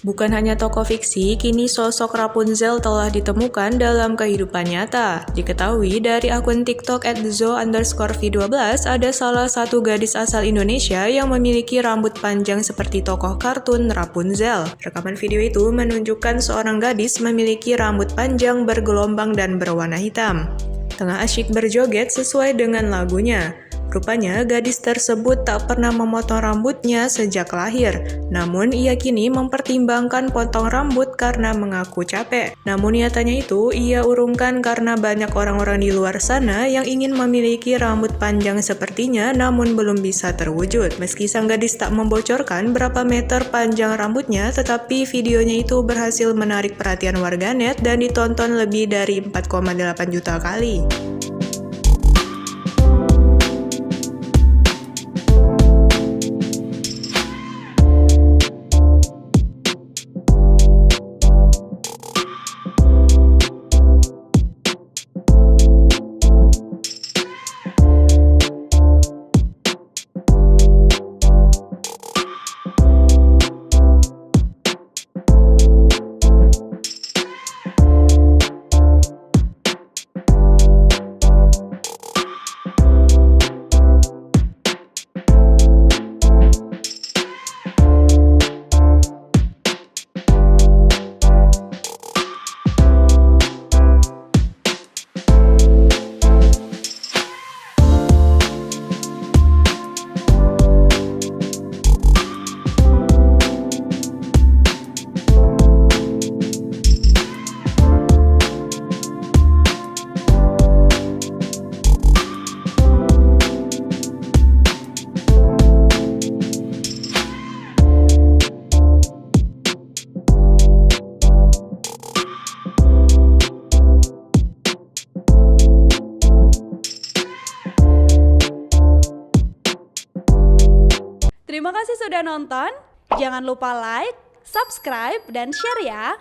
Bukan hanya tokoh fiksi, kini sosok Rapunzel telah ditemukan dalam kehidupan nyata. Diketahui dari akun TikTok @zo_v12 ada salah satu gadis asal Indonesia yang memiliki rambut panjang seperti tokoh kartun Rapunzel. Rekaman video itu menunjukkan seorang gadis memiliki rambut panjang bergelombang dan berwarna hitam. Tengah asyik berjoget sesuai dengan lagunya. Rupanya gadis tersebut tak pernah memotong rambutnya sejak lahir. Namun ia kini mempertimbangkan potong rambut karena mengaku capek. Namun nyatanya itu ia urungkan karena banyak orang-orang di luar sana yang ingin memiliki rambut panjang sepertinya namun belum bisa terwujud. Meski sang gadis tak membocorkan berapa meter panjang rambutnya, tetapi videonya itu berhasil menarik perhatian warganet dan ditonton lebih dari 4,8 juta kali. Terima kasih sudah nonton. Jangan lupa like, subscribe, dan share ya.